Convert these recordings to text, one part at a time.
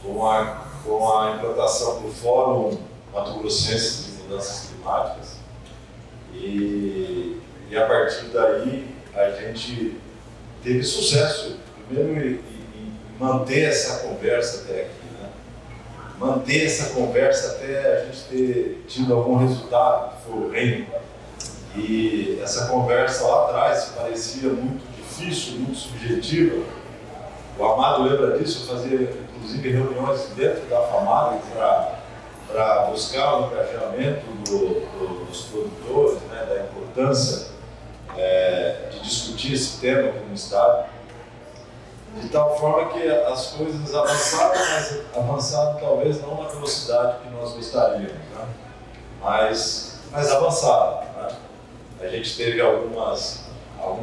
com a implantação do Fórum Mato Grossense de Mudanças Climáticas, e a partir daí a gente teve sucesso, primeiro em manter essa conversa até aqui, né? Manter essa conversa até a gente ter tido algum resultado, que foi o reino. E essa conversa lá atrás parecia muito difícil, muito subjetiva. O Amado lembra disso, eu fazia inclusive reuniões dentro da FAMAG para buscar o engajamento dos produtores, né, da importância de discutir esse tema aqui no Estado, de tal forma que as coisas avançaram, mas avançaram talvez não na velocidade que nós gostaríamos, né? mas avançaram. Né? A gente teve algumas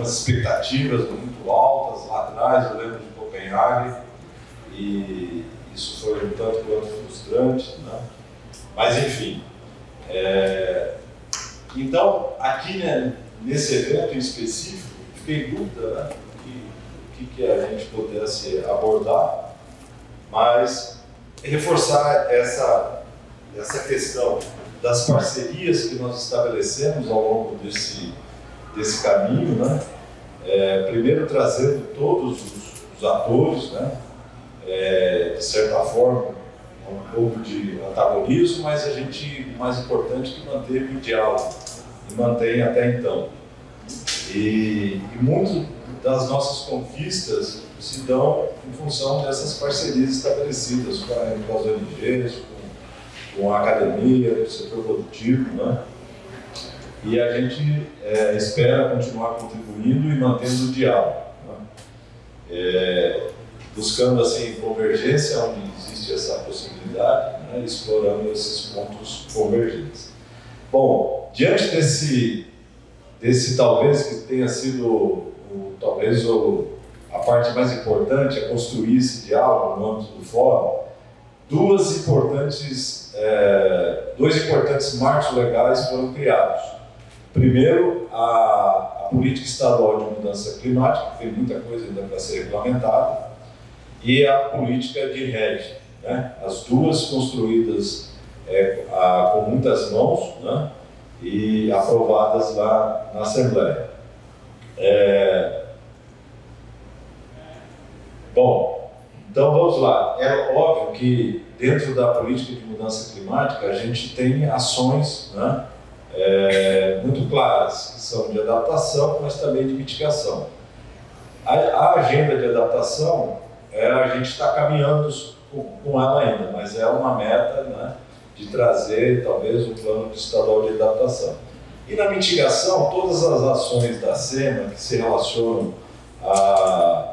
expectativas muito altas lá atrás, eu lembro de Copenhague, e isso foi um tanto quanto frustrante, né? Mas enfim. Então, aqui, né, nesse evento em específico, fiquei em dúvida, né, o que a gente pudesse abordar, mas reforçar essa questão das parcerias que nós estabelecemos ao longo desse caminho, né? Primeiro trazendo todos os atores, né? De certa forma, um pouco de antagonismo, mas a gente, o mais importante, que manteve o diálogo, e mantém até então. E muitas das nossas conquistas se dão em função dessas parcerias estabelecidas com as ONGs, com a academia, com o setor produtivo, né? E a gente espera continuar contribuindo e mantendo o diálogo, né? Buscando assim convergência onde existe essa possibilidade, né? Explorando esses pontos convergentes. Bom, diante desse talvez que tenha sido talvez a parte mais importante, é construir esse diálogo no âmbito do fórum, dois importantes marcos legais foram criados. Primeiro, a política estadual de mudança climática, que tem muita coisa ainda para ser regulamentada, e a política de REDD, né? As duas construídas com muitas mãos, né? E aprovadas lá na Assembleia. Bom, então vamos lá. É óbvio que dentro da política de mudança climática a gente tem ações, né, muito claras, que são de adaptação, mas também de mitigação. A agenda de adaptação, a gente está caminhando com ela ainda, mas é uma meta, né, de trazer talvez um plano estadual de adaptação. E na mitigação, todas as ações da SEMA que se relacionam à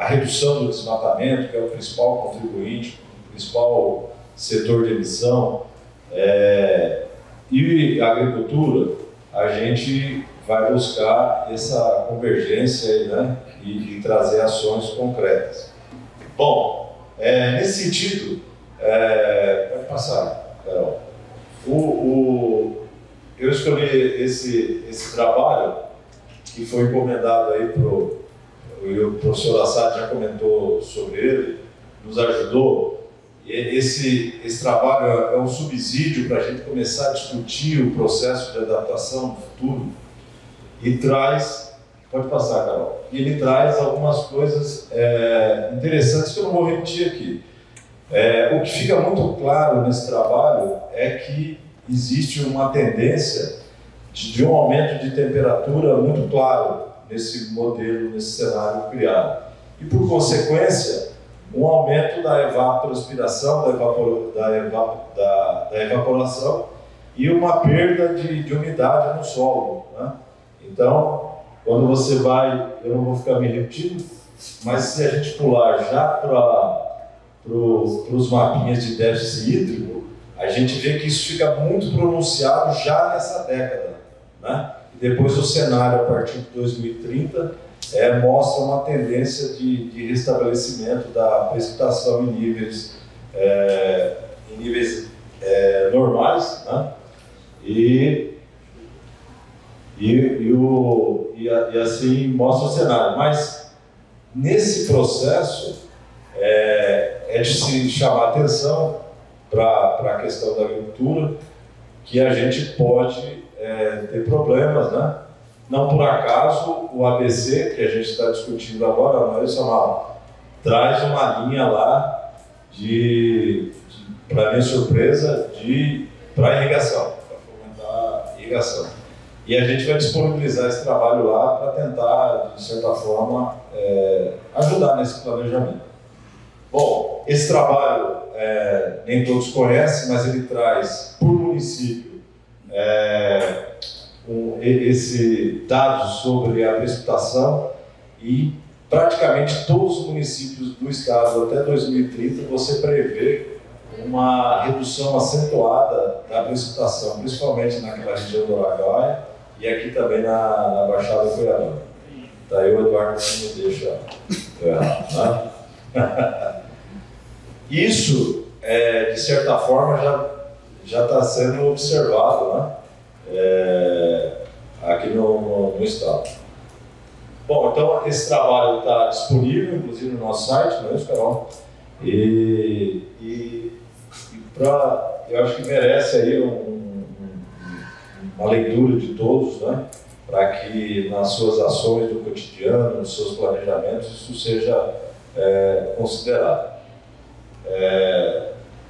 redução do desmatamento, que é o principal contribuinte, o principal setor de emissão, e a agricultura, a gente vai buscar essa convergência, né, e trazer ações concretas. Bom, nesse sentido, pode passar, Carol. Eu escolhi esse trabalho, que foi encomendado aí o professor Assad já comentou sobre ele, nos ajudou. Esse trabalho é um subsídio para a gente começar a discutir o processo de adaptação no futuro, e traz, pode passar, Carol, ele traz algumas coisas interessantes que eu não vou repetir aqui. O que fica muito claro nesse trabalho é que existe uma tendência de um aumento de temperatura muito claro nesse modelo, nesse cenário criado. E, por consequência, um aumento da evapotranspiração, da evaporação, e uma perda de umidade no solo, né? Então, quando você vai, eu não vou ficar me repetindo, mas se a gente pular já para os mapinhas de déficit hídrico, a gente vê que isso fica muito pronunciado já nessa década, né? E depois o cenário, a partir de 2030, mostra uma tendência de restabelecimento da precipitação em níveis normais, né? E assim mostra o cenário. Mas nesse processo, é de se chamar atenção para a questão da agricultura, que a gente pode ter problemas, né? Não por acaso o ABC, que a gente está discutindo agora, Maria Samal, traz uma linha lá para minha surpresa, para irrigação, para fomentar a irrigação. E a gente vai disponibilizar esse trabalho lá para tentar, de certa forma, ajudar nesse planejamento. Bom, esse trabalho nem todos conhecem, mas ele traz por município esse dado sobre a precipitação e praticamente todos os municípios do estado até 2030 você prevê uma redução acentuada da precipitação, principalmente naquela região do Araguaia e aqui também na Baixada Cuiabana. Daí o Eduardo não me deixa errar, né? Isso, de certa forma, já está sendo observado, né? Aqui no estado. Bom, então esse trabalho está disponível, inclusive no nosso site, não é isso, Carol? Eu acho que merece aí uma leitura de todos, né? Para que nas suas ações do cotidiano, nos seus planejamentos, isso seja considerado.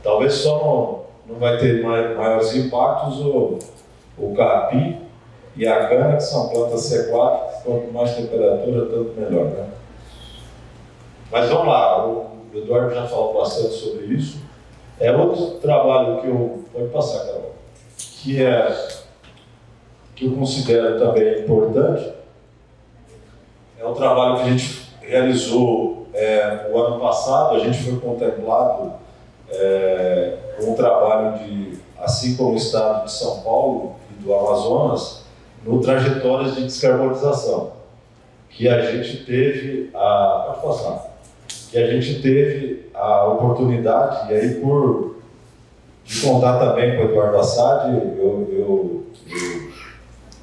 Talvez só não vai ter maiores impactos o capim e a cana, que são plantas C4, quanto mais temperatura, tanto melhor, né? Mas vamos lá, o Eduardo já falou bastante sobre isso. Outro trabalho que pode passar, Carol, que eu considero também importante, é o trabalho que a gente realizou o ano passado. A gente foi contemplado com um trabalho assim como o estado de São Paulo e do Amazonas, no Trajetórias de Descarbonização, que a gente teve a oportunidade, e aí de contar também com o Eduardo Assad,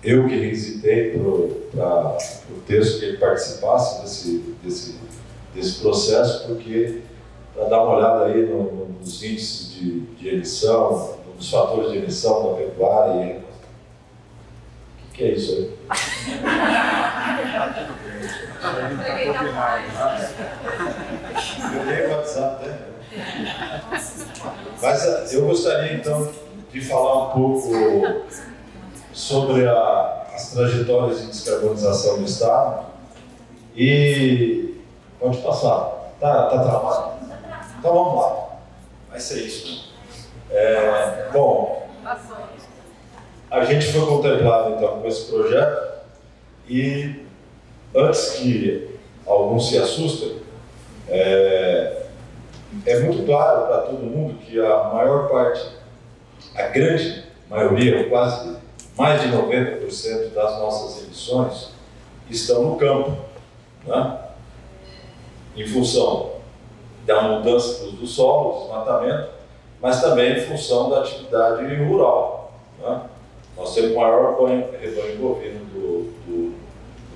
eu que requisitei para o texto que ele participasse desse processo, porque para dar uma olhada aí nos índices de emissão, nos fatores de emissão da pecuária. O que é isso aí? Eu tenho WhatsApp, né? Mas eu gostaria então de falar um pouco sobre as trajetórias de descarbonização do Estado. E pode passar. Tá travado? Então vamos lá. Vai ser isso. Bom, a gente foi contemplado então com esse projeto e antes que alguns se assustem, é muito claro para todo mundo que a maior parte, a grande maioria, quase mais de 90% das nossas emissões estão no campo, né? Em função da mudança do solo, desmatamento, mas também em função da atividade rural, né? Nós temos o maior rebanho bovino do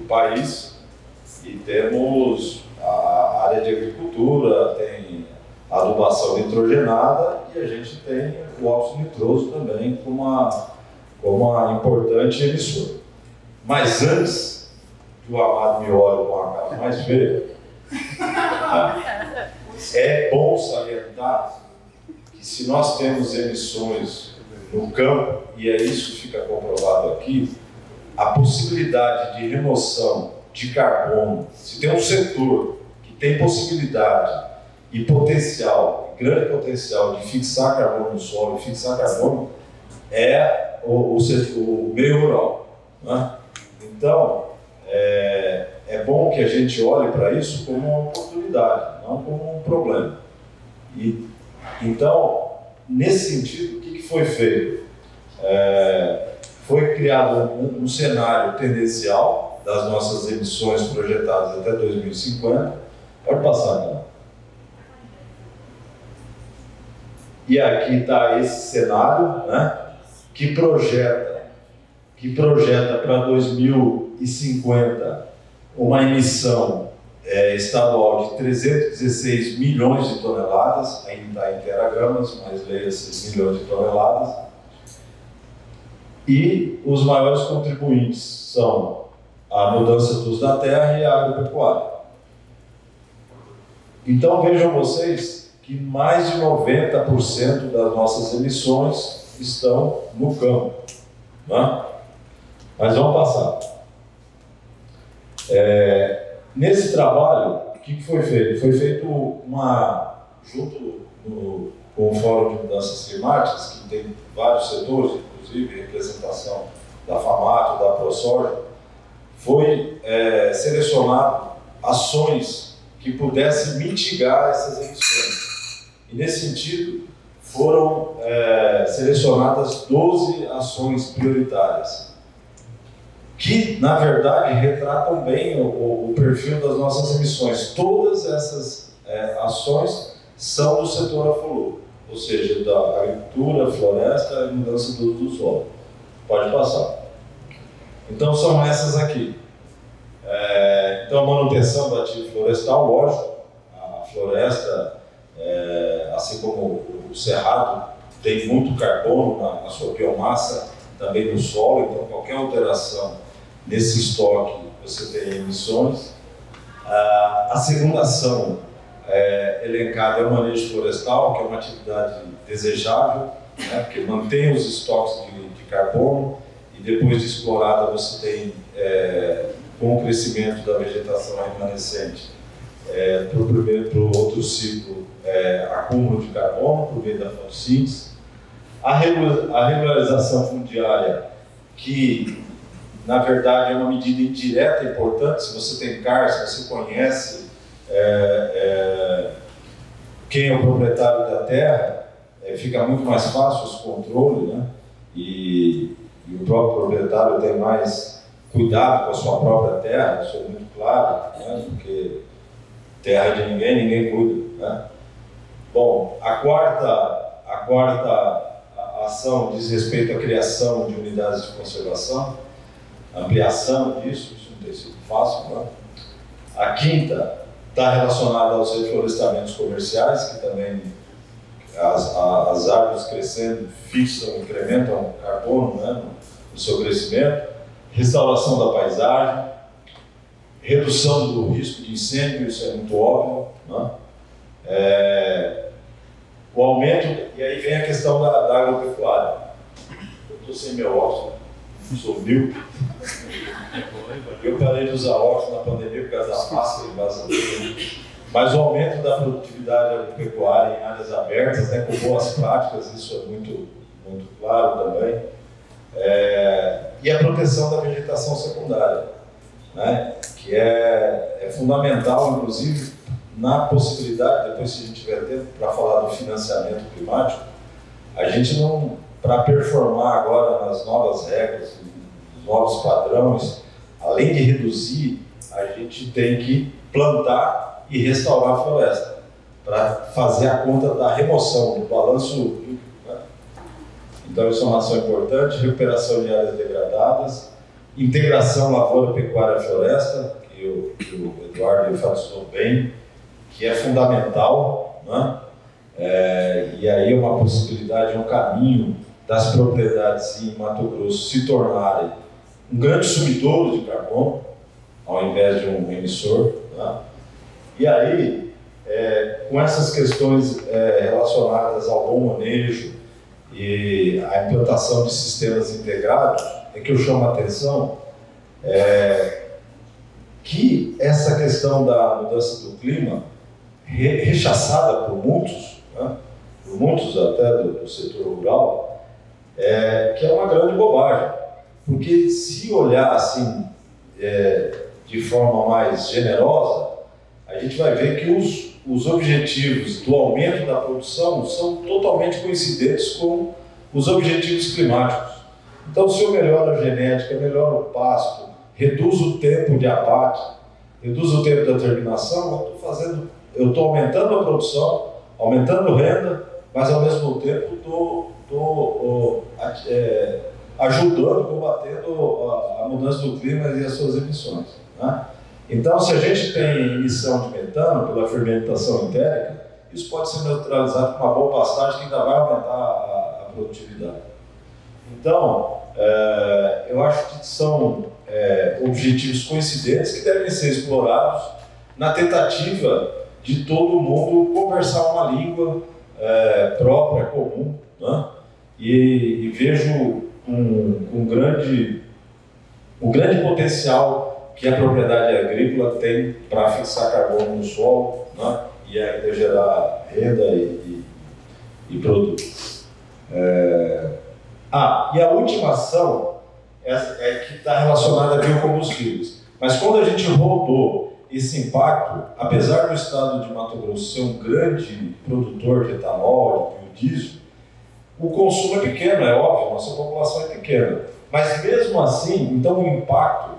país e temos a área de agricultura, tem a adubação nitrogenada e a gente tem o óxido nitroso também como uma importante emissora. Mas antes que o amado me olhe com a cara mais feia, é bom salientar que se nós temos emissões no campo, e isso fica comprovado aqui, a possibilidade de remoção de carbono, se tem um setor que tem possibilidade e potencial, grande potencial de fixar carbono no solo e fixar carbono, é o meio rural, né? Então, é bom que a gente olhe para isso como uma oportunidade, não como um problema. Então, nesse sentido, o que foi feito? Foi criado um cenário tendencial das nossas emissões projetadas até 2050. Pode passar, né? E aqui está esse cenário, né, que projeta para 2050 uma emissão estadual de 316 milhões de toneladas, ainda está em teragramas, mas leia-se milhões de toneladas. E os maiores contribuintes são a mudança do uso da terra e a agropecuária. Então vejam vocês que mais de 90% das nossas emissões estão no campo. Né? Mas vamos passar. Nesse trabalho, o que foi feito? Foi feito junto com o Fórum de Mudanças Climáticas, que tem vários setores, inclusive representação da FAMATO, da ProSoja, foi selecionado ações que pudessem mitigar essas emissões. E nesse sentido, foram selecionadas 12 ações prioritárias, que, na verdade, retratam bem o perfil das nossas emissões. Todas essas ações são do setor AFOLU, ou seja, da agricultura, floresta e mudança do uso do solo. Pode passar. Então, são essas aqui. Então, manutenção do ativo florestal, lógico, a floresta, assim como o cerrado, tem muito carbono na sua biomassa, também no solo, então qualquer alteração nesse estoque você tem emissões. A segunda ação elencada é o manejo florestal, que é uma atividade desejável, né, porque mantém os estoques de carbono e depois de explorada você tem, com o crescimento da vegetação remanescente, para o outro ciclo, acúmulo de carbono por meio da fotossíntese. A regularização fundiária, que na verdade é uma medida indireta importante. Se você tem CAR, se você conhece quem é o proprietário da terra, fica muito mais fácil esse controle, né? E o próprio proprietário tem mais cuidado com a sua própria terra, isso é muito claro, né? Porque terra de ninguém cuida, né? Bom, a quarta ação diz respeito à criação de unidades de conservação, ampliação disso, isso não tem sido fácil, não? A quinta está relacionada aos reflorestamentos comerciais, que também as árvores crescendo fixam, incrementam o carbono, né, no seu crescimento. Restauração da paisagem, redução do risco de incêndio, isso é muito óbvio, né? O aumento, e aí vem a questão da agropecuária. Eu estou sem meu óculos, sou míope. Eu parei de usar óculos na pandemia por causa da máscara e vazamento. Mas o aumento da produtividade agropecuária em áreas abertas, né, com boas práticas, isso é muito claro também. E a proteção da vegetação secundária, né, que é fundamental, inclusive, na possibilidade, depois se a gente tiver tempo para falar do financiamento climático, a gente não, para performar agora nas novas regras, nos novos padrões, além de reduzir, a gente tem que plantar e restaurar a floresta, para fazer a conta da remoção, do balanço hídrico, né? Então isso é uma ação importante, recuperação de áreas degradadas, integração lavoura, pecuária e floresta, que o Eduardo enfatizou bem, que é fundamental, né? E aí é uma possibilidade, um caminho das propriedades em Mato Grosso se tornarem um grande sumidouro de carbono, ao invés de um emissor, né? E aí, com essas questões relacionadas ao bom manejo e à implantação de sistemas integrados, é que eu chamo a atenção que essa questão da mudança do clima, rechaçada por muitos, né, por muitos até do setor rural, que é uma grande bobagem, porque se olhar assim de forma mais generosa, a gente vai ver que os objetivos do aumento da produção são totalmente coincidentes com os objetivos climáticos. Então, se eu melhoro a genética, melhoro o pasto, reduz o tempo de abate, reduz o tempo da terminação, eu estou aumentando a produção, aumentando renda, mas ao mesmo tempo estou ajudando, combatendo a mudança do clima e as suas emissões, né? Então, se a gente tem emissão de metano pela fermentação entérica, isso pode ser neutralizado com uma boa pastagem que ainda vai aumentar a produtividade. Então, eu acho que são objetivos coincidentes que devem ser explorados na tentativa de todo mundo conversar uma língua própria, comum, né? E vejo um grande potencial que a propriedade agrícola tem para fixar carbono no solo, né? E ainda gerar renda e produto. E a última ação que está relacionada a biocombustíveis. Mas quando a gente rodou esse impacto, apesar do estado de Mato Grosso ser um grande produtor de etanol, de biodiesel, o consumo é pequeno, é óbvio, nossa população é pequena. Mas mesmo assim, então o impacto,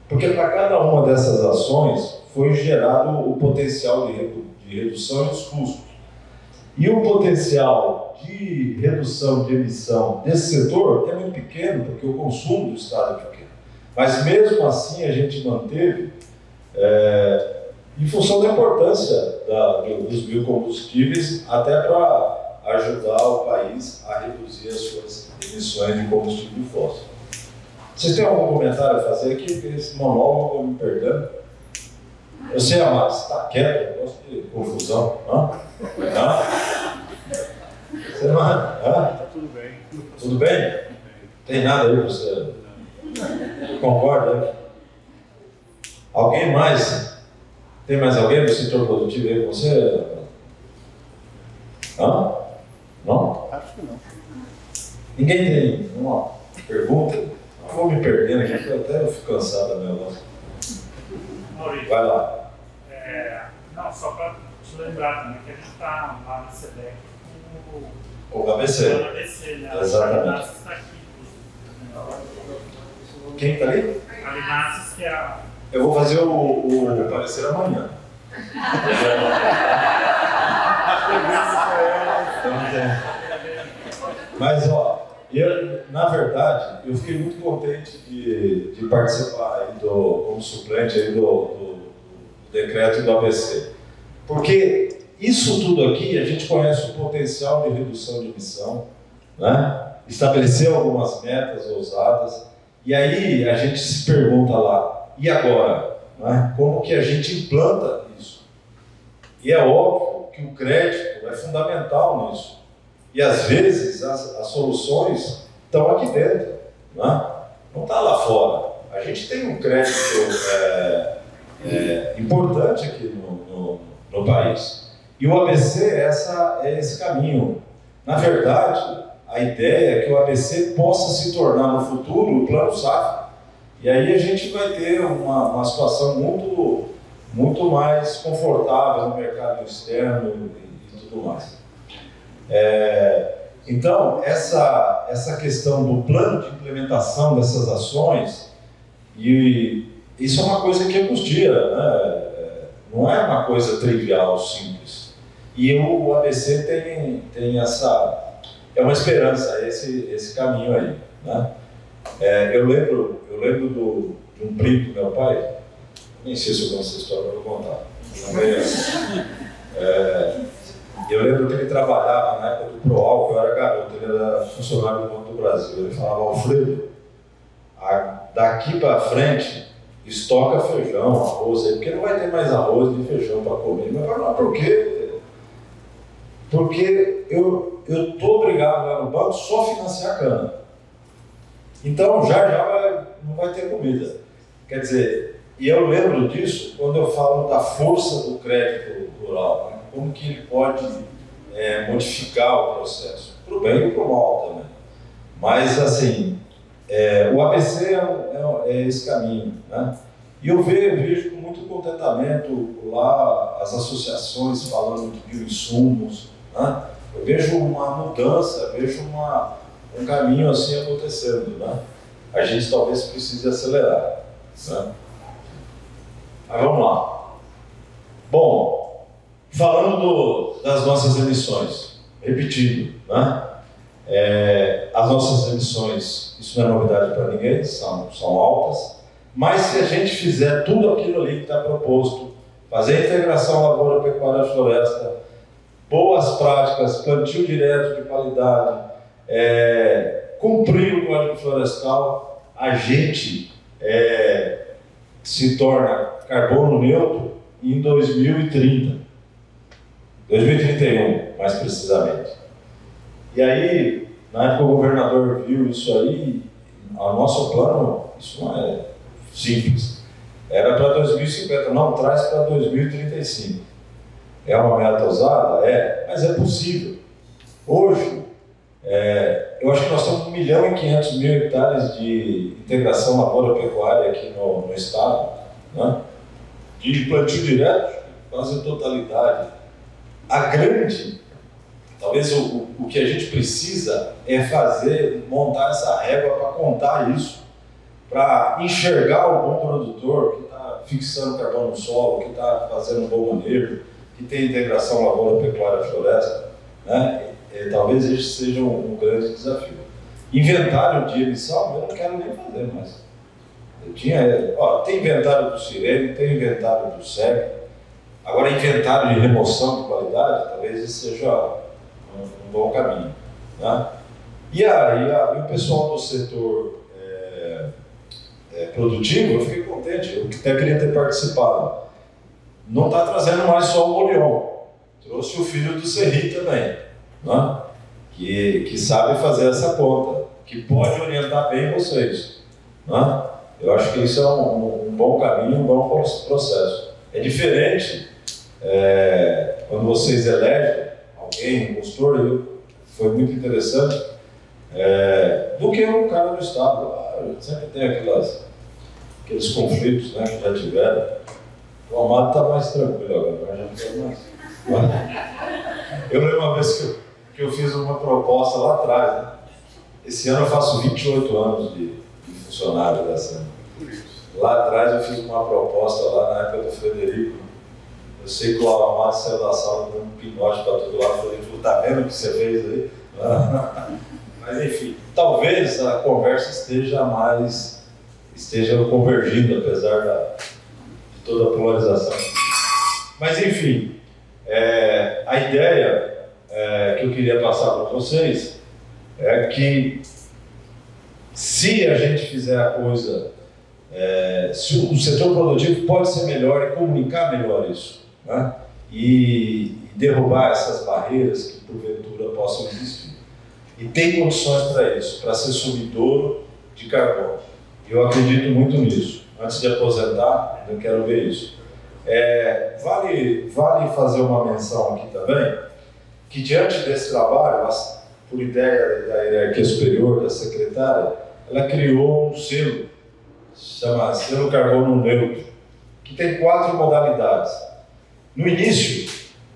porque para cada uma dessas ações foi gerado o potencial de redução dos custos. E o potencial de redução de emissão desse setor é muito pequeno, porque o consumo do estado é pequeno. Mas mesmo assim a gente manteve, em função da importância dos biocombustíveis, até para ajudar o país a reduzir as suas emissões de combustível fóssil. Vocês têm algum comentário a fazer aqui? Porque esse monólogo eu me perdendo. Eu sei, Amado, você está quieto, eu gosto de confusão. Não? Você não... Tá tudo bem. Tudo bem? Tem nada aí para você? Concorda? Alguém mais? Tem mais alguém do setor produtivo aí com você? Não? Acho que não. Ninguém tem uma pergunta? Eu vou me perdendo aqui, porque até eu fico cansado da minha voz. Maurício, vai lá. Não, só para te lembrar também que a gente está lá na SEDEC com o ABC. O ABC, né? Exatamente. A Linasys está aqui. Quem está ali? A Linasys, que é a... Eu vou fazer o parecer amanhã. Mas, na verdade, eu fiquei muito contente de participar aí como suplente aí do decreto do ABC. Porque isso tudo aqui, a gente conhece o potencial de redução de emissão, né? Estabeleceu algumas metas ousadas, e aí a gente se pergunta lá, e agora? Né? Como que a gente implanta isso? E é óbvio que o crédito é fundamental nisso. E às vezes as soluções estão aqui dentro, né? Não está lá fora. A gente tem um crédito importante aqui no país. E o ABC é esse caminho. Na verdade, a ideia é que o ABC possa se tornar no futuro o Plano Safra. E aí a gente vai ter uma situação muito mais confortável no mercado externo e tudo mais. Então, essa questão do plano de implementação dessas ações, e isso é uma coisa que angustia, né? Não é uma coisa trivial, simples. E o ABC tem essa... É uma esperança, esse caminho aí, né? Eu lembro de um primo do meu pai, nem sei se eu conheço essa história, mas vou contar. Eu lembro que ele trabalhava na época do Proal, que eu era garoto, ele era funcionário do Banco do Brasil. Ele falava: Alfredo, daqui para frente, estoca feijão, arroz aí, porque não vai ter mais arroz nem feijão para comer. Mas eu falei: por quê? Porque eu estou obrigado lá no banco só a financiar a cana. Então já não vai ter comida. Quer dizer, e eu lembro disso quando eu falo da força do crédito rural, né? Como que ele pode modificar o processo, para o bem e para o mal também. Mas, assim, o ABC é esse caminho, né? E eu vejo com muito contentamento lá as associações falando de bioinsumos, né? Eu vejo uma mudança, vejo um caminho assim acontecendo, né? A gente talvez precise acelerar, né? Mas vamos lá. Bom, falando das nossas emissões, repetindo, né? As nossas emissões, isso não é novidade para ninguém, são altas. Mas se a gente fizer tudo aquilo ali que está proposto, fazer a integração lavoura, pecuária, floresta, boas práticas, plantio direto de qualidade, cumprir o Código Florestal, a gente se torna carbono neutro em 2030, 2031, mais precisamente. E aí, na época o governador viu isso aí, o nosso plano, isso não é simples, era para 2050, não, traz para 2035. É uma meta ousada? Mas é possível. Hoje, eu acho que nós temos 1.500.000 hectares de integração lavoura-pecuária aqui no estado, né? De plantio direto, quase a totalidade. Talvez o que a gente precisa é montar essa régua para contar isso, para enxergar o bom produtor que está fixando carbono no solo, que está fazendo um bom manejo, que tem integração lavoura-pecuária-floresta, né? Talvez esse seja um grande desafio. Inventário de emissão, eu não quero nem fazer mais. Tem inventário do Cirene, tem inventário do SEG, agora inventário de remoção de qualidade, talvez esse seja um bom caminho, né? E aí, o pessoal do setor produtivo, eu fiquei contente, eu até queria ter participado. Não está trazendo mais só o Morion, trouxe o filho do Serri também, né? Que sabe fazer essa conta, que pode orientar bem vocês, né? Eu acho que isso é um bom caminho, um bom processo. É diferente quando vocês elegem alguém, um gestor, foi muito interessante, do que um cara do Estado. Sempre tem aqueles conflitos, né, que já tiveram. O Amado está mais tranquilo agora, mas já não tem mais. Eu lembro uma vez que eu fiz uma proposta lá atrás, né? Esse ano eu faço 28 anos de funcionário dessa. Lá atrás eu fiz uma proposta lá na época do Frederico. Eu sei que o Amado saiu da sala dando um pinote para todo lado. Falei, tá vendo o que você fez aí? Mas enfim, talvez a conversa esteja convergindo, apesar de toda a polarização. Mas enfim, a ideia que eu queria passar para vocês é que se a gente fizer a coisa, se o setor produtivo pode ser melhor e comunicar melhor isso, né? E derrubar essas barreiras que porventura possam existir. E tem condições para isso, para ser sumidouro de carbono. Eu acredito muito nisso. Antes de aposentar, eu quero ver isso. Vale fazer uma menção aqui também, que diante desse trabalho, por ideia da hierarquia superior, da secretária, ela criou um selo, chama Selo Carbono Neutro, que tem 4 modalidades. No início,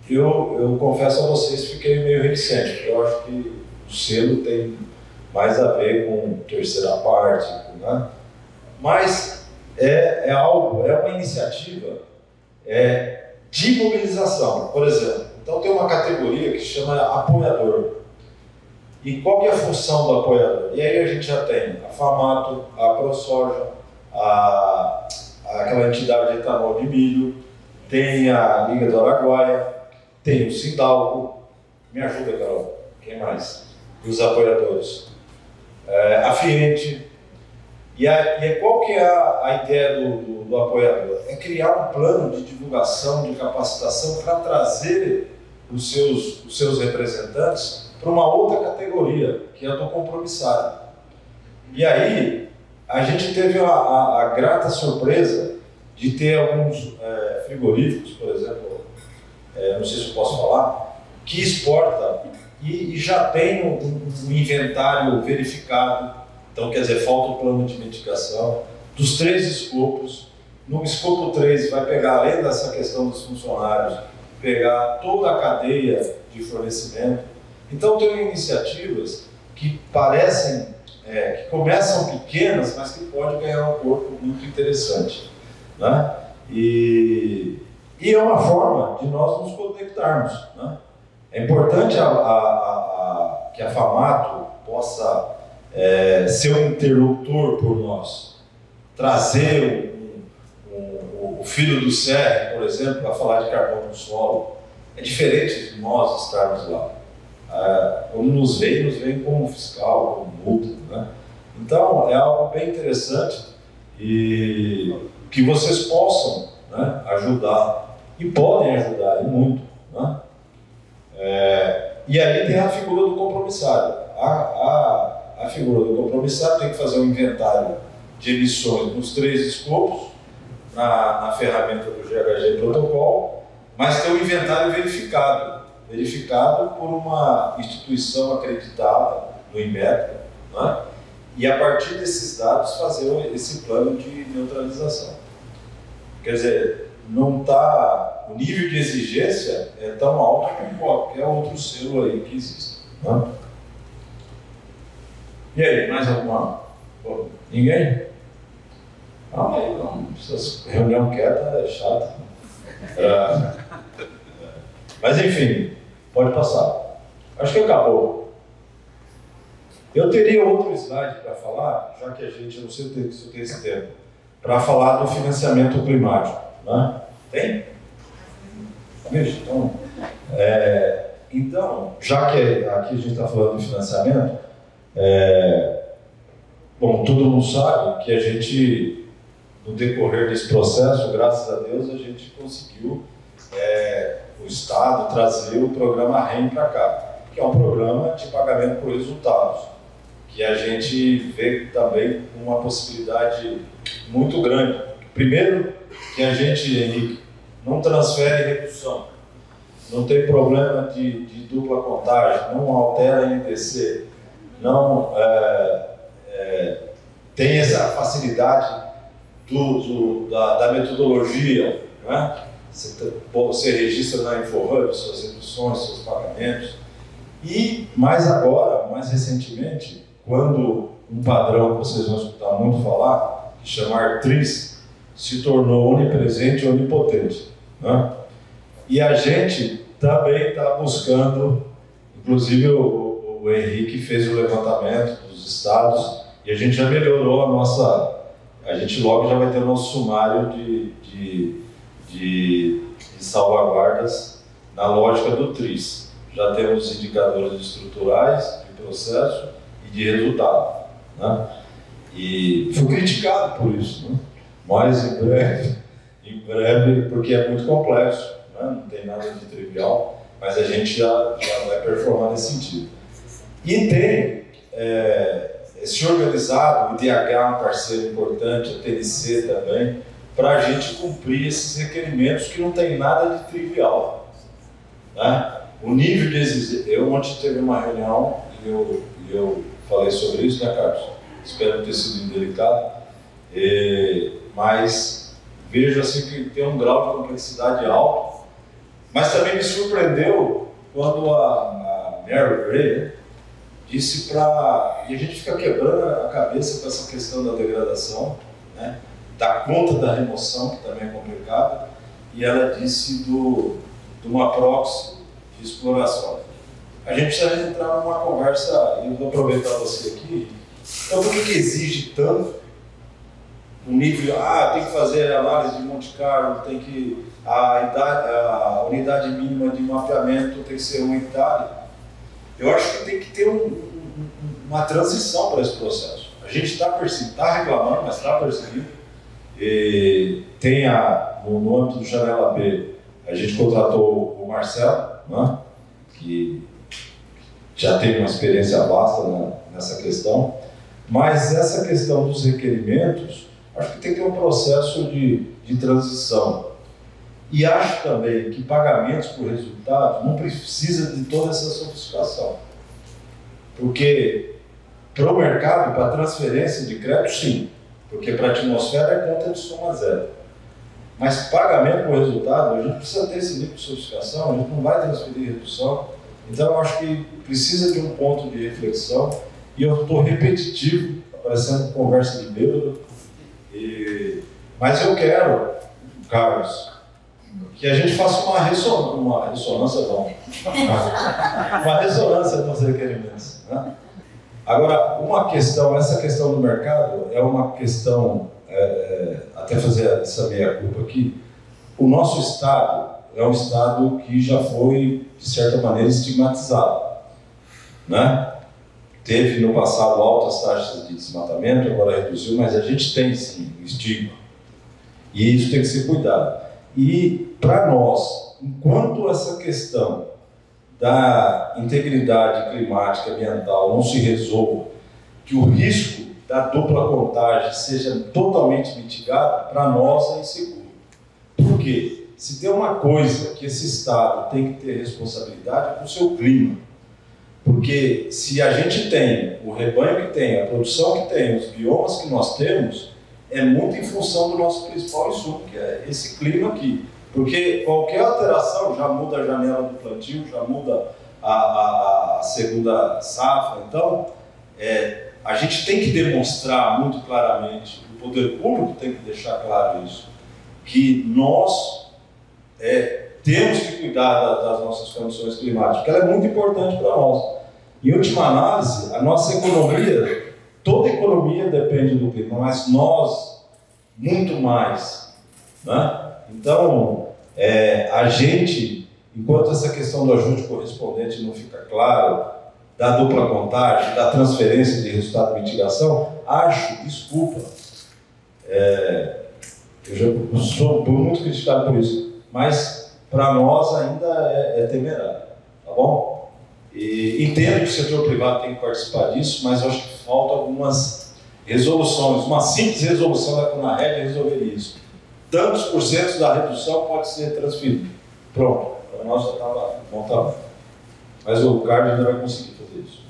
eu confesso a vocês, fiquei meio reticente, porque eu acho que o selo tem mais a ver com terceira parte, né? Mas é uma iniciativa de mobilização, por exemplo. Então tem uma categoria que se chama apoiador. E qual que é a função do apoiador? E aí a gente já tem a FAMATO, a ProSoja, aquela entidade de etanol de milho, tem a Liga do Araguaia, tem o Sindalco. Me ajuda, Carol. Quem mais? E os apoiadores. A Fiente. E qual que é a ideia do apoiador? É criar um plano de divulgação, de capacitação para trazer os seus representantes para uma outra categoria, que é a do compromissado. E aí, a gente teve a grata surpresa de ter alguns frigoríficos, por exemplo, não sei se eu posso falar, que exporta e já tem um inventário verificado. Então, quer dizer, falta o plano de mitigação dos 3 escopos. No escopo 3 vai pegar, além dessa questão dos funcionários, pegar toda a cadeia de fornecimento. Então, tem iniciativas que parecem, que começam pequenas, mas que podem ganhar um corpo muito interessante, né? E é uma forma de nós nos conectarmos, né? É importante que a FAMATO possa ser um interlocutor por nós. trazer o filho do CER, por exemplo, para falar de carbono no solo. É diferente de nós estarmos lá. Quando nos veem como fiscal, como multa, né? Então, é algo bem interessante e que vocês possam, né, ajudar, e podem ajudar, e muito, né? E aí tem a figura do compromissário. A figura do compromissário tem que fazer um inventário de emissões nos 3 escopos, na ferramenta do GHG Protocol, mas tem um inventário verificado por uma instituição acreditada no INMETRO, né? E a partir desses dados fazer esse plano de neutralização. Quer dizer, não tá, o nível de exigência é tão alto como qualquer outro selo aí que existe, né? E aí, mais alguma? Ninguém? Calma aí, não. Essa reunião quieta é chata. Mas enfim, pode passar. Acho que acabou. Eu teria outro slide para falar, já que a gente, não sei se eu tenho esse tempo, para falar do financiamento climático, né? Tem? Veja, então, já que aqui a gente está falando de financiamento, bom, todo mundo sabe que a gente, no decorrer desse processo, graças a Deus, a gente conseguiu, o Estado, trazer o programa REM para cá, que é um programa de pagamento por resultados, que a gente vê também uma possibilidade muito grande. Primeiro, que a gente, Henrique, não transfere redução, não tem problema de dupla contagem, não altera NDC, não tem essa facilidade da metodologia, né? Você registra na InfoHub suas reduções, seus pagamentos. E mais agora, mais recentemente, quando um padrão que vocês vão escutar muito falar, que chama ARTRIS, se tornou onipresente e onipotente, né? E a gente também está buscando, inclusive o Henrique fez o levantamento dos estados e a gente já melhorou a gente logo já vai ter o nosso sumário de salvaguardas na lógica do TRIS. Já temos indicadores estruturais, de processo e de resultado, né? E fui criticado por isso, né? Mas em breve, porque é muito complexo, né? Não tem nada de trivial, mas a gente já vai performar nesse sentido. E tem esse organizado, o IDH é um parceiro importante, a TNC também, para a gente cumprir esses requerimentos que não tem nada de trivial, né? O nível de exigência... Ontem teve uma reunião e eu falei sobre isso, né, Carlos? Espero não ter sido indelicado, mas vejo assim que tem um grau de complexidade alto, mas também me surpreendeu quando a Mary Gray, né, disse para... E a gente fica quebrando a cabeça com essa questão da degradação, né? Da conta da remoção, que também é complicada, e ela disse de uma proxy de exploração. A gente precisa entrar numa conversa, e eu vou aproveitar você aqui. Então, por que exige tanto um nível, tem que fazer análise de Monte Carlo, tem que a unidade mínima de mapeamento tem que ser 1 hectare? Eu acho que tem que ter uma transição para esse processo. A gente está reclamando, mas está perseguindo. E tem no âmbito do Janela B, a gente contratou o Marcelo, né, que já tem uma experiência vasta nessa questão, mas essa questão dos requerimentos, acho que tem que ter um processo de transição. E acho também que pagamentos por resultado não precisa de toda essa sofisticação, porque para o mercado, para transferência de crédito, sim. Porque para a atmosfera é conta de soma zero. Mas pagamento por resultado, a gente precisa ter esse nível de sofisticação, a gente não vai transferir redução. Então eu acho que precisa de um ponto de reflexão, e eu estou repetitivo, parecendo conversa de bêbado. Mas eu quero, Carlos, que a gente faça uma ressonância dos requerimentos, né? Agora, essa questão do mercado é uma questão até fazer essa meia-culpa aqui, o nosso Estado é um Estado que já foi, de certa maneira, estigmatizado, né? Teve no passado altas taxas de desmatamento, agora reduziu, mas a gente tem sim um estigma. E isso tem que ser cuidado. E para nós, enquanto essa questão da integridade climática e ambiental não se resolva, que o risco da dupla contagem seja totalmente mitigado, para nós é inseguro. Por quê? Se tem uma coisa que esse Estado tem que ter responsabilidade é com o seu clima. Porque se a gente tem o rebanho que tem, a produção que tem, os biomas que nós temos, é muito em função do nosso principal insumo, que é esse clima aqui. Porque qualquer alteração já muda a janela do plantio, já muda a segunda safra. Então, a gente tem que demonstrar muito claramente, o poder público tem que deixar claro isso, que nós temos que cuidar das nossas condições climáticas, porque ela é muito importante para nós. Em última análise, a nossa economia, toda economia depende do clima, mas nós, muito mais, né? Então, a gente, enquanto essa questão do ajuste correspondente não fica claro, da dupla contagem, da transferência de resultado de mitigação, desculpa, eu já sou muito criticado por isso, mas para nós ainda é temerário, tá bom? E entendo que o setor privado tem que participar disso, mas eu acho que falta algumas resoluções, uma simples resolução da CONAREG resolveria isso. Tantos por cento da redução pode ser transferido. Pronto, para nós já estava montado. Mas o CARD ainda vai conseguir fazer isso.